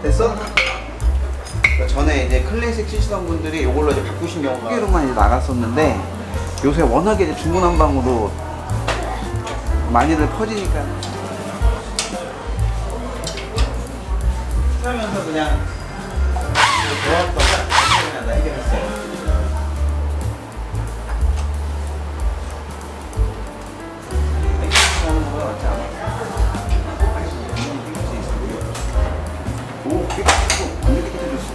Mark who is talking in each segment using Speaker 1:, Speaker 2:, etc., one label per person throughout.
Speaker 1: 됐어? 그러니까 전에 이제 클래식 쓰시던 분들이 이걸로 이제 바꾸신 경우가 크기로만 이제 나갔었는데 요새 워낙에 이제 중구난방으로 많이들 퍼지니까 하면서 그냥 좋았다가 그냥 나 해결했어요. 하는 거야 맞지 않아? 오, 깨끗하고 완전 깨끗해졌어.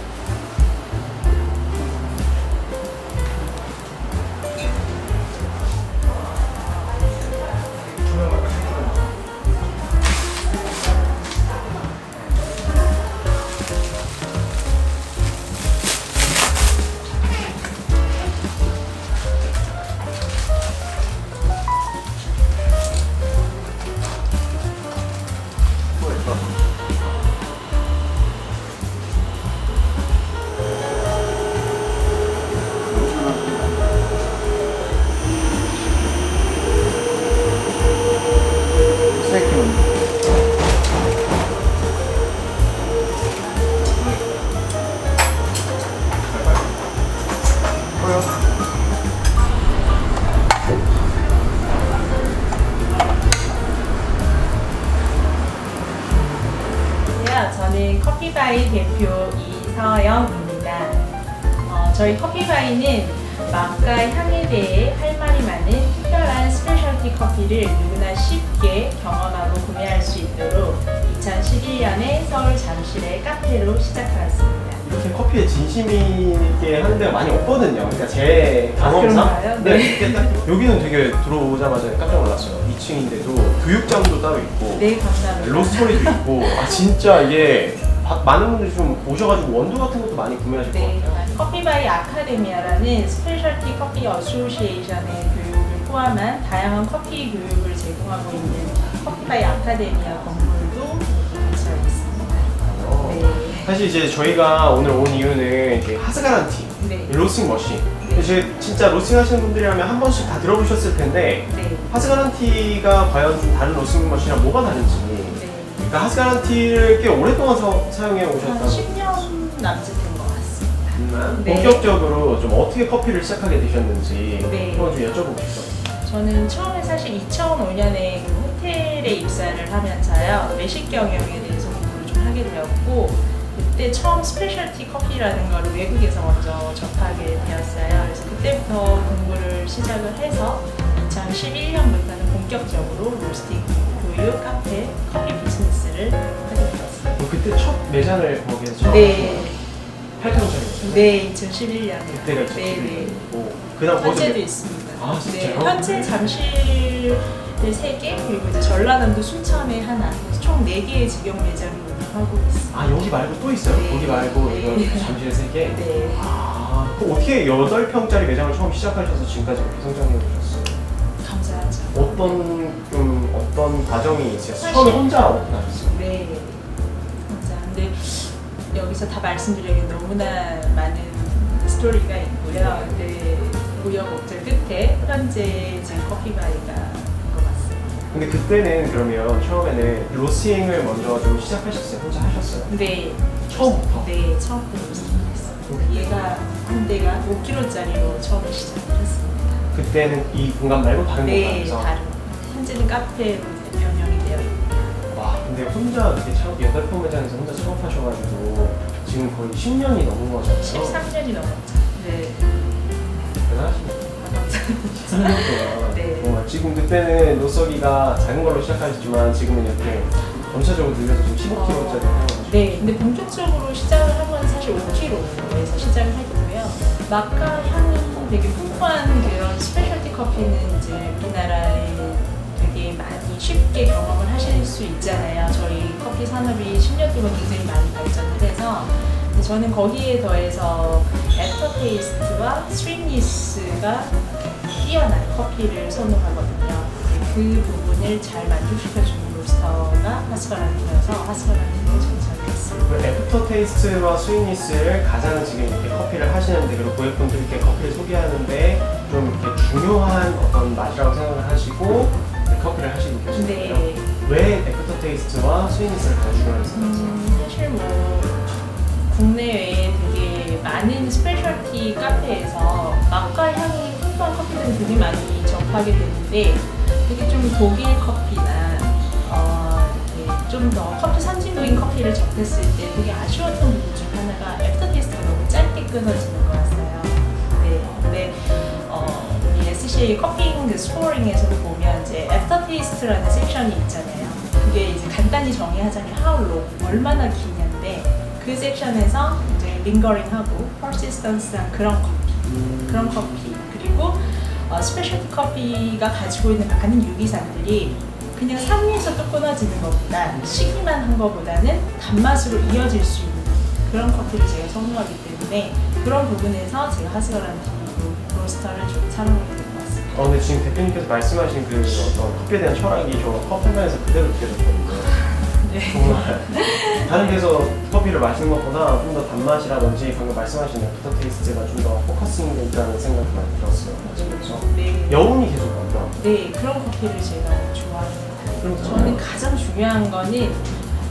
Speaker 2: 저는 커피바이 대표 이서영입니다. 저희 커피바이는 맛과 향에 대해 할 말이 많은 특별한 스페셜티 커피를 누구나 쉽게 경험하고 구매할 수 있도록 2011년에 서울 잠실의 카페로 시작하였습니다.
Speaker 3: 이렇게 커피에 진심이 있게 하는 데가 많이 없거든요. 그러니까 제 경험상.
Speaker 2: 그런가요?
Speaker 3: 네.
Speaker 2: 네.
Speaker 3: 이렇게 딱 여기는 되게 들어오자마자 깜짝 놀랐어요. 2층인데도 교육장도 따로 있고,
Speaker 2: 네, 감사합니다.
Speaker 3: 로스터리도 있고, 아 진짜 이게 많은 분들이 좀 오셔가지고 원두 같은 것도 많이 구매하실 것
Speaker 2: 네,
Speaker 3: 같아요.
Speaker 2: 커피바이 아카데미아라는 스페셜티 커피 어소시에이션의 교육을 포함한 다양한 커피 교육을 제공하고 있는 커피바이 아카데미아 건물도 위치하고 있습니다. 네.
Speaker 3: 사실 이제 저희가 오늘 온 이유는 이제 하스가란티,
Speaker 2: 네.
Speaker 3: 로스팅 머신.
Speaker 2: 네.
Speaker 3: 이제 진짜 로스팅 하시는 분들이라면 한 번씩 다 들어보셨을 텐데,
Speaker 2: 네.
Speaker 3: 하스가란티가 과연 좀 다른 로스팅 머신이랑 뭐가 다른지.
Speaker 2: 네.
Speaker 3: 그러니까 하스가란티를 꽤 오랫동안 사용해
Speaker 2: 한
Speaker 3: 오셨다고.
Speaker 2: 10년 남짓 된 것 같습니다. 네.
Speaker 3: 본격적으로 좀 어떻게 커피를 시작하게 되셨는지
Speaker 2: 네.
Speaker 3: 한번 좀 여쭤보고 싶어요.
Speaker 2: 저는 처음에 사실 2005년에 호텔에 입사를 하면서요, 외식 경영에 대해서 공부를 좀 하게 되었고, 그때 처음 스페셜티 커피라는 걸 외국에서 먼저 접하게 되었어요. 그래서 그때부터 공부를 시작을 해서 2011년부터는 본격적으로 로스팅, 교육, 카페, 커피 비즈니스를 하게 되었어요.
Speaker 3: 그때 첫 매장을 거기에서 처음
Speaker 2: 네,
Speaker 3: 8평짜리.
Speaker 2: 네, 2011년에.
Speaker 3: 그때가
Speaker 2: 네, 네.
Speaker 3: 그다음
Speaker 2: 현재도 있습니다.
Speaker 3: 아, 진짜요?
Speaker 2: 네, 현재 잠실에 3개, 그리고 이제 전라남도 순천에 하나, 그래서 총 4개의 직영 매장을 운영하고 있습니다.
Speaker 3: 아 여기 말고 또 있어요?
Speaker 2: 네.
Speaker 3: 거기 말고
Speaker 2: 네.
Speaker 3: 이거 잠실에 3개?
Speaker 2: 네.
Speaker 3: 아 그럼 어떻게 8평짜리 매장을 처음 시작하셔서 지금까지 이렇게 성장해 오셨어요?
Speaker 2: 감사하죠.
Speaker 3: 어떤 과정이 있어요?
Speaker 2: 사실-
Speaker 3: 처음에 혼자 오픈하셨어요?
Speaker 2: 네. 감사한데 여기서 다 말씀드리기엔 너무나 많은 스토리가 있고요. 근데 우여곡절 끝에 현재 지금 커피바이가 것 같습니다.
Speaker 3: 근데 그때는 그러면 처음에는 로스팅을 먼저 좀 시작하셨어요? 혼자 하셨어요?
Speaker 2: 네.
Speaker 3: 처음부터?
Speaker 2: 네, 처음부터 로스팅했습니다. 얘가 한 대가 5kg짜리로 처음에 시작을 했습니다.
Speaker 3: 그때는 이 공간 말고 다른
Speaker 2: 네,
Speaker 3: 공간에서?
Speaker 2: 다른. 현재는 카페로 변형이 되어 있습니다.
Speaker 3: 와 근데 혼자 이렇게 8평 매장에서 혼자 창업하셔가지고 지금 거의 10년이 넘은 거잖아요.
Speaker 2: 13년이 넘었죠. 네.
Speaker 3: 대단하십니다. 13년 동안
Speaker 2: 네.
Speaker 3: 정말 지금 그때는 노서기가 작은 걸로 시작하셨지만 지금은 이렇게 점차적으로 늘려서 지금 15kg짜리 하고
Speaker 2: 네, 근데 본격적으로 시작을 한 건 사실 5kg에서 시작을 했고요. 맛과 향이 되게 풍부한 그런 스페셜티 커피는 이제 우리나라에 되게 많이 쉽게 경험을 하실 수 있잖아요. 저희 커피 산업이 10년 동안 굉장히 많이 발전을 해서 근데 저는 거기에 더해서 애프터테이스트와 스윗니스가 뛰어난 커피를 선호하거든요. 그 부분을 잘 만족시켜주는 로스터가 하스가란티여서 하스가란티를 선정했습니다.
Speaker 3: 그 애프터 테이스트와 스윗니스를 가장 지금 이렇게 커피를 하시는데 그리고 고객분들께 커피를 소개하는데 좀 이렇게 중요한 어떤 맛이라고 생각을 하시고 커피를 하시고 계시는 거예요?
Speaker 2: 네.
Speaker 3: 왜 애프터 테이스트와 스윗니스를 가장 중요하게 생각하세요?
Speaker 2: 사실 뭐 국내외에 되게 많은 스페셜티 카페에서 맛과 향이 풍부한 커피들을 되게 많이 접하게 되는데 되게 좀 독일 커피나 좀 더 커피 선진국인 커피를 접했을 때 되게 아쉬웠던 부분 중 하나가 애프터테이스트가 너무 짧게 끊어지는 거였어요. 네, 근데 우리 SCA 커피잉 그 스코어링에서도 보면 이제 애프터테이스트라는 섹션이 있잖아요. 그게 이제 간단히 정의하자면 how long, 얼마나 기냐인데 그 섹션에서 이제 링거링하고 퍼시스턴스한 그런 커피 그리고 스페셜티 커피가 가지고 있는 많은 유기산들이 그냥 산미에서 또 끊어지는 것보다 시기만 한 것보다는 단맛으로 이어질 수 있는 그런 커피를 제가 선호하기 때문에 그런 부분에서 제가 하스가란티 로스터를 좀 사랑하게 된 것 같습니다.
Speaker 3: 근데 지금 대표님께서 말씀하신 그 어떤 커피에 대한 철학이 저 커피만에서 그대로 느껴졌거든요.
Speaker 2: 네.
Speaker 3: 정말 다른 데서 커피를 마시는 것보다 좀 더 단맛이라든지 방금 말씀하신 애프터 테이스트가 좀 더 포커싱이 있다는 생각이 많이 들었어요. 그렇죠?
Speaker 2: 네.
Speaker 3: 여운이 계속 나더라고요.
Speaker 2: 네, 그런 커피를 제가 좋아해요.
Speaker 3: 그럼
Speaker 2: 저는 가장 중요한 거는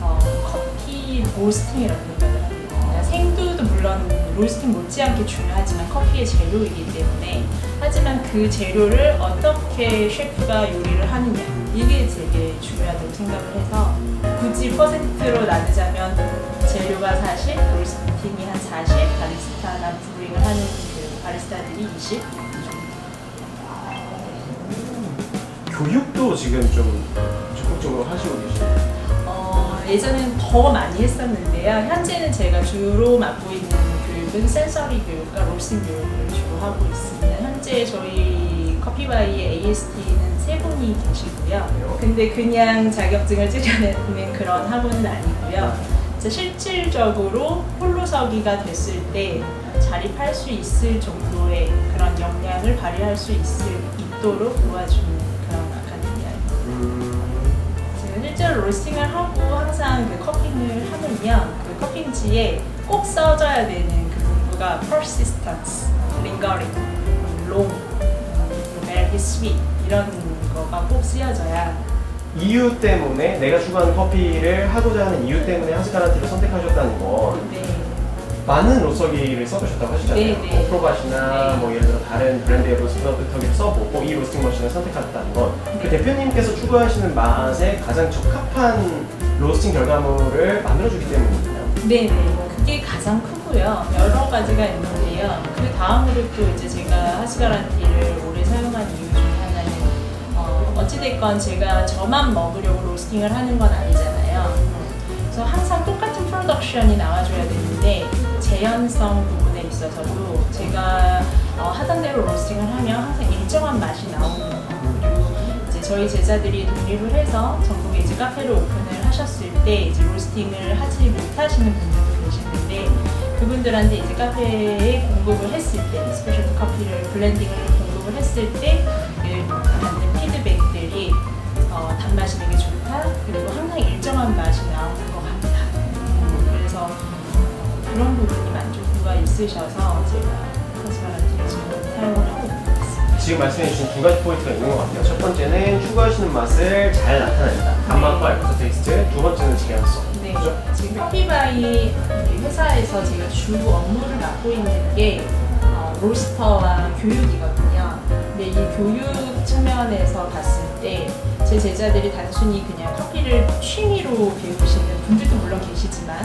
Speaker 2: 커피 로스팅이라고 생각을 합니다. 그러니까 생두도 물론 로스팅 못지않게 중요하지만 커피의 재료이기 때문에 하지만 그 재료를 어떻게 셰프가 요리를 하느냐 이게 되게 중요하다고 생각을 해서 굳이 퍼센트로 나누자면 재료가 40, 로스팅이 한 40, 바리스타나 브루잉을 하는 그 바리스타들이 20
Speaker 3: 교육도 지금 좀 적극적으로 하시고 계시죠?
Speaker 2: 예전엔 더 많이 했었는데요. 현재는 제가 주로 맡고 있는 교육은 센서리 교육과 로스팅 교육을 주로 하고 있습니다. 현재 저희 커피바이의 AST는 3분이 계시고요. 근데 그냥 자격증을 찍어내는 그런 학원은 아니고요. 실질적으로 홀로서기가 됐을 때 자립할 수 있을 정도의 그런 역량을 발휘할 수 있도록 도와주는 그런 아카데미아입니다. 제가 실제로 로스팅을 하고 항상 그 커핑을 하면요, 그 커핑지에 꼭 써줘야 되는 그 문구가 persistence, lingering, long, very sweet 이런 거가 꼭 쓰여져야.
Speaker 3: 이유 때문에 내가 추구하는 커피를 하고자 하는 이유 때문에 하스가란티를 선택하셨다는 건
Speaker 2: 네.
Speaker 3: 많은 로스터기를 써보셨다고 하시잖아요.
Speaker 2: 네, 네.
Speaker 3: 프로바시나
Speaker 2: 네.
Speaker 3: 뭐 예를 들어 다른 브랜드의 로스터기를 써보고 이 로스팅 머신을 선택하셨다는 건 그 대표님께서 추구하시는 맛에 가장 적합한 로스팅 결과물을 만들어주기 때문이거든요.
Speaker 2: 네네, 그게 가장 크고요. 여러 가지가 있는데요. 그 다음으로 또 이제 제가 하스가란티를 오래 사용한 이유 중에 하나는 어찌됐건 제가 저만 먹으려고 로스팅을 하는 건 아니잖아요. 그래서 항상 똑같은 프로덕션이 나와줘야 되는데 재현성 부분에 있어서도 제가 하던 대로 로스팅을 하면 항상 일정한 맛이 나오는 거. 그리고 이제 저희 제자들이 독립을 해서 전국에 이제 카페를 오픈을 하셨을 때 이제 로스팅을 하지 못하시는 분들도 계시는데 그분들한테 이제 카페에 공급을 했을 때 스페셜티 커피를 블렌딩을 공급을 했을 때 받는 피드백들이 단맛이 되게 좋다. 그리고 항상 일정한 맛이 나오는 것 같다. 그래서 그런 부분이 만족도가 있으셔서 제가 하스가란티를 지금 사용을 하고 있습니다.
Speaker 3: 지금 말씀해 주신 두 가지 포인트가 있는 것 같아요. 첫 번째는 추구하시는 맛을 잘 나타낸다. 단맛과 애프터 테이스트. 두 번째는 재현성.
Speaker 2: 네,
Speaker 3: 그죠?
Speaker 2: 지금 커피바이 회사에서 제가 주 업무를 맡고 있는 게 로스터와 교육이거든요. 근데 이 교육 측면에서 봤을 때 제 제자들이 단순히 그냥 커피를 취미로 배우시는 분들도 물론 계시지만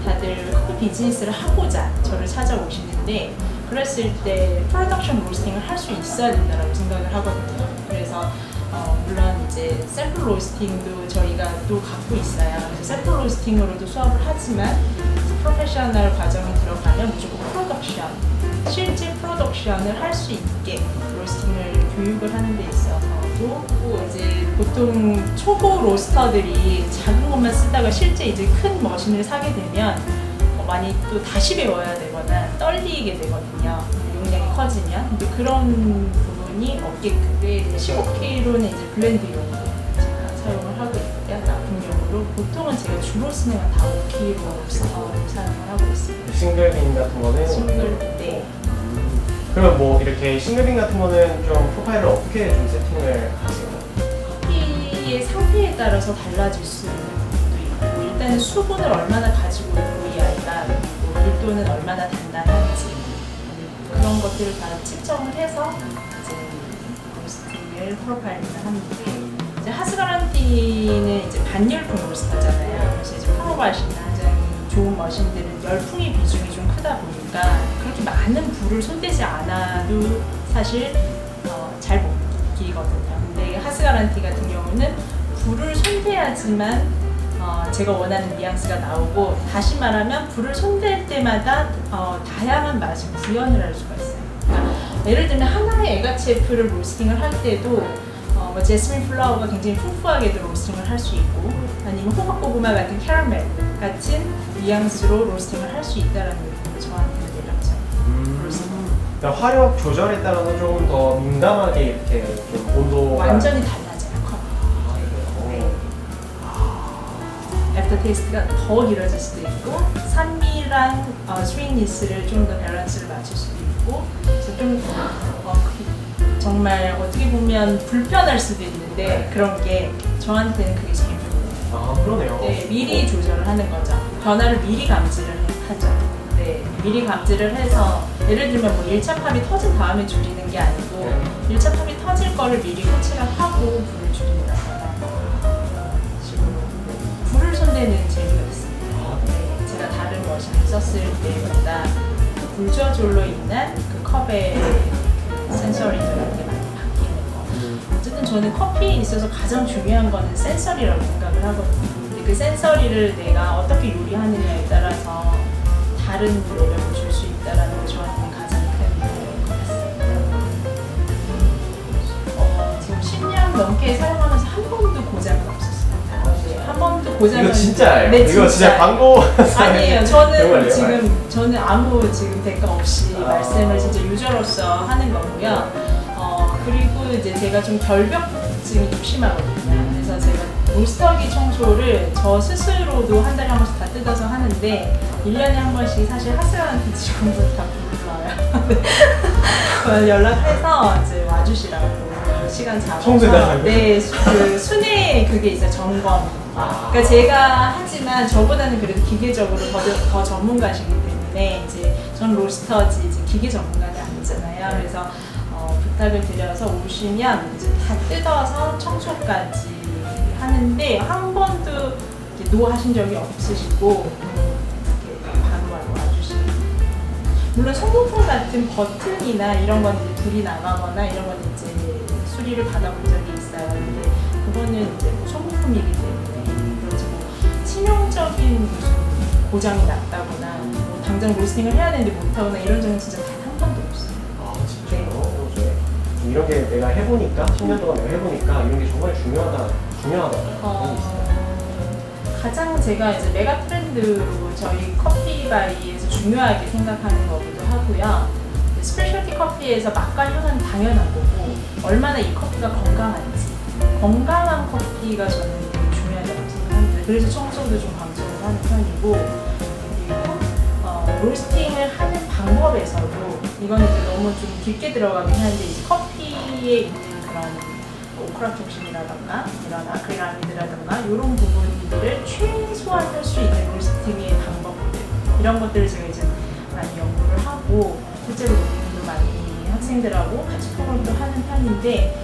Speaker 2: 다들 커피 비즈니스를 하고자 저를 찾아오시는데 그랬을 때 프로덕션 로스팅을 할 수 있어야 된다고 생각을 하거든요. 그래서 물론 이제 샘플 로스팅도 저희가 또 갖고 있어요. 그래서 샘플 로스팅으로도 수업을 하지만 프로페셔널 과정이 들어가면 무조건 프로덕션, 실제 프로덕션을 할 수 있게 로스팅을 교육을 하는 데 있어서도 또 이제 보통 초보 로스터들이 작은 것만 쓰다가 실제 이제 큰 머신을 사게 되면 많이 또 다시 배워야 되거나 떨리게 되거든요. 용량이 커지면. 근데 그런 부분이 없게끔 15K로는 이제 블렌드용으로 제가 사용을 하고 있고요. 납품용으로 보통은 제가 주로 쓰는 건 다 5K로 사용을 하고 있습니다.
Speaker 3: 싱글빈 같은 거는
Speaker 2: 싱글, 네.
Speaker 3: 그러면 뭐 이렇게 싱글빈 같은 거는 좀 프로파일을 어떻게 좀 세팅을 하세요?
Speaker 2: 커피의 상태에 따라서 달라질 수 있는 부분도 있고 일단은 수분을 얼마나 가지고 있고 이 아이가 밀도는 얼마나 단단한지 그런 것들을 다 측정을 해서 이제 로스팅을 프로파일링을 합니다. 이제 하스가란티는 이제 반열풍 로스터잖아요. 그래서 이제 프로바시나 좋은 머신들은 열풍의 비중이 좀 크다 보니까 그렇게 많은 불을 손대지 않아도 사실 잘 못 익히거든요. 근데 하스가란티 같은 경우는 불을 손대야지만 제가 원하는 뉘앙스가 나오고, 다시 말하면 불을 손댈 때마다 다양한 맛을 구현을 할 수가 있어요. 그러니까 예를 들면 하나의 에가체프를 로스팅을 할 때도 뭐 제스민 플라워가 굉장히 풍부하게도 로스팅을 할 수 있고, 아니면 호박고구마 같은 캐러멜 같은 뉘앙스로 로스팅을 할 수 있다는 게 저한테는 매력적. 로스팅.
Speaker 3: 그러니까 화력 조절에 따라서 조금 더 민감하게 이렇게 좀 온도가
Speaker 2: 완전히 달라져요, 컵이. 네. 애프터 테이스트가 더 길어질 수도 있고, 산미랑 스위니스를 좀 더 밸런스를 맞출 수도 있고, 그래서 좀 정말 어떻게 보면 불편할 수도 있는데 그런 게 저한테는 그게 제일 좋아요.
Speaker 3: 아, 그러네요.
Speaker 2: 네, 미리 조절을 하는 거죠. 변화를 미리 감지를 하죠. 네, 미리 감지를 해서 예를 들면 뭐 1차 팝이 터진 다음에 줄이는 게 아니고 1차 팝이 터질 거를 미리 캐치를 하고 불을 줄인다거나 이런 식으로 불을 손대는 재미가 있습니다. 네, 제가 다른 머신을 썼을 때보다 불 저절로 있는 그 컵의 센서리들한테 많이 바뀌는 거. 어쨌든 저는 커피에 있어서 가장 중요한 거는 센서리라고 생각을 하거든요. 근데 그 센서리를 내가 어떻게 요리하느냐에 따라서 다른 매력을 줄 수 있다는 게 저한테는 가장 큰 매력인 것 같습니다. 지금 10년 넘게 사용하면서 한 번도 고장은 없었어요. 네, 한 번도 고장은.
Speaker 3: 이거 진짜예요?
Speaker 2: 네,
Speaker 3: 이거 진짜 광고
Speaker 2: 아니에요.
Speaker 3: 정말요?
Speaker 2: 저는 아무 지금 대가 없이
Speaker 3: 아.
Speaker 2: 말씀을 진짜 유저로서 하는 거고요. 그리고 이제 제가 좀 결벽증이 좀 심하거든요. 그래서 제가 로스터기 청소를 저 스스로도 한 달에 한 번씩 다 뜯어서 하는데 1년에 한 번씩 사실 하스가란티 직원들 다 불러요. 연락해서 이제 와주시라고 시간 잡아서.
Speaker 3: 청소해달라고요?
Speaker 2: 네, 그 순회 그게 있어요. 점검. 그러니까 제가 하지만 저보다는 그래도 기계적으로 더 전문가시기 때문에 이제 전 로스터지 이제 기계 전문가는 아니잖아요. 그래서 부탁을 드려서 오시면 이제 다 뜯어서 청소까지 하는데 한 번도 노하신 적이 없으시고 이렇게 바로바로 와주시고, 물론 소모품 같은 버튼이나 이런 건 이제 불이 나가거나 이런 건 이제 수리를 받아본 적이 있어요. 근데 그거는 이제 뭐 소모품이기 때문에 그렇지 뭐 치명적인 무슨 고장이 났다거나 뭐 당장 로스팅을 해야 되는데 못하거나 이런 적은 진짜 단 한 번도 없어요.
Speaker 3: 아, 진짜요? 이런 게 내가 해보니까 10년 동안 내가 해보니까 이런 게 정말 중요하다고
Speaker 2: 가장 제가 이제 메가 트렌드로 저희 커피바이에서 중요하게 생각하는 거기도 하고요. 스페셜티 커피에서 맛과 향은 당연한 거고, 얼마나 이 커피가 건강한지, 건강한 커피가 저는 되게 중요하다고 생각합니다. 그래서 청소도 좀 강조를 하는 편이고, 그리고 로스팅을 하는 방법에서도 이건 이제 너무 좀 깊게 들어가긴 하는데, 이제 커피에 있는 그런 오크라톡신이라던가 이런 아크릴아미드라던가 이런 부분들을 최소화할 수 있는 로스팅의 방법들, 이런 것들을 제가 이제 많이 연구를 하고 실제로 논문도 많이 학생들하고 같이 토론도 하는 편인데,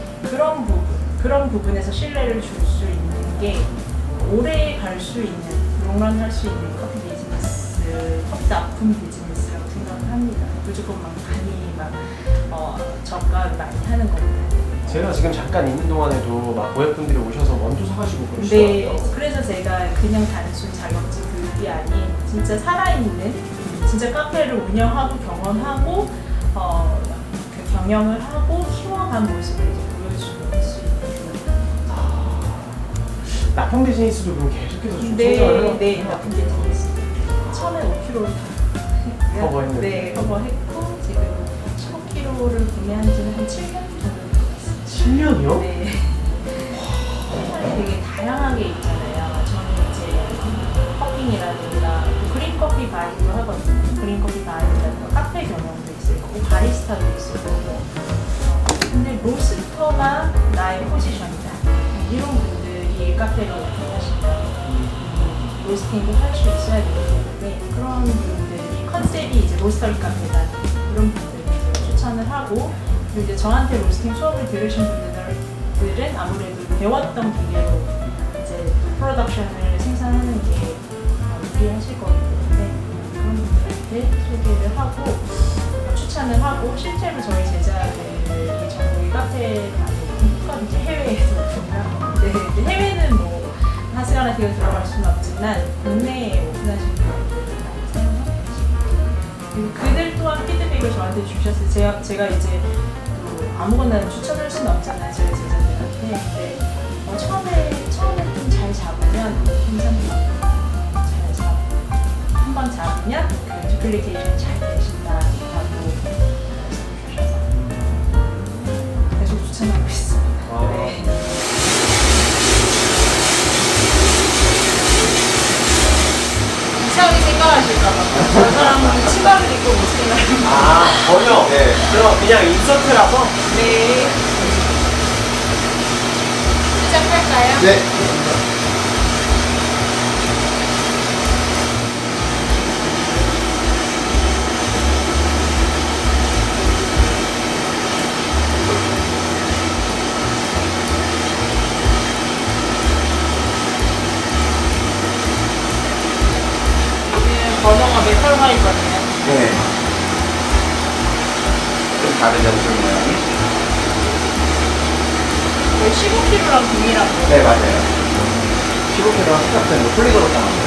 Speaker 2: 그런 부분에서 신뢰를 줄 수 있는 게 오래 갈 수 있는, 롱런 할 수 있는 커피 비즈니스, 커피 납품 비즈니스라고 생각을 합니다. 무조건 막 저가를 많이 하는 겁니다.
Speaker 3: 제가 지금 잠깐 있는 동안에도 막 고객분들이 오셔서 원두 사가시고
Speaker 2: 네,
Speaker 3: 그러시더라고요.
Speaker 2: 그래서 제가 그냥 단순 자격증 교육이 아닌 진짜 살아있는 진짜 카페를 운영하고 경험하고 그 경영을 하고 키워간 모습을 이제 보여줄 수 있는.
Speaker 3: 납품 비즈니스도 그럼 계속해서 좀
Speaker 2: 네,
Speaker 3: 성장을 해요?
Speaker 2: 네, 납품 비즈니스. 처음에 5kg를 다
Speaker 3: 커버했는데.
Speaker 2: 네, 커버했고 지금 15kg를 구매한 지는 한 7년 정도 된 것 같습니다.
Speaker 3: 7년이요?
Speaker 2: 네. 되게 다양하게 있잖아요. 저는 이제 커피라든가 그린커피 바이도 하거든요. 그린커피 바이라든가 카페 경영도 있고 바리스타도 있고. 근데 로스터가 나의 포지션이다. 이런 분들이 카페를 오픈하시면 로스팅도 할 수 있어야 되기 때문에 그런 분들이 컨셉이 이제 로스터리 카페다 이런 분들 추천을 하고, 그리고 이제 저한테 로스팅 수업을 들으신 분들은 아무래도 배웠던 기계로 이제 프로덕션을 생산하는 게 유리하실 거기 때문에 그런 분들한테 소개를 하고 추천을 하고, 실제로 저희 제자들이 전부 이 카페 다니고 이제 해외에서 오픈을 네, 해외는 뭐 하스가나티가 들어갈 수는 없지만 국내에 오픈하신 분들이 많이 사용하고 계시고, 그리고 그들 또한 피드백을 저한테 주셨어요. 제가 이제 또 아무거나 추천할 수는 없잖아요, 저희 제자들한테. 근데 처음에 좀 잘 잡으면 한번 잡으면 그 디플리케이션이 잘 되신다라고 말씀해 주셔서 계속 추천하고 있습니다. 네. 이상하게 생각하실까봐 저 사람은 치마를 입고 못 생각해요.
Speaker 3: 전혀.
Speaker 1: 네.
Speaker 3: 그럼 그냥 인서트라서.
Speaker 2: 네. 시작할까요?
Speaker 1: 네.
Speaker 2: 번호가 메탈 화이거든요.
Speaker 1: 네. 좀 다르죠, 무슨 모양이?
Speaker 2: 15kg랑 동일하고.
Speaker 1: 네, 맞아요. 15kg랑 똑같은 폴리그로 담았어요.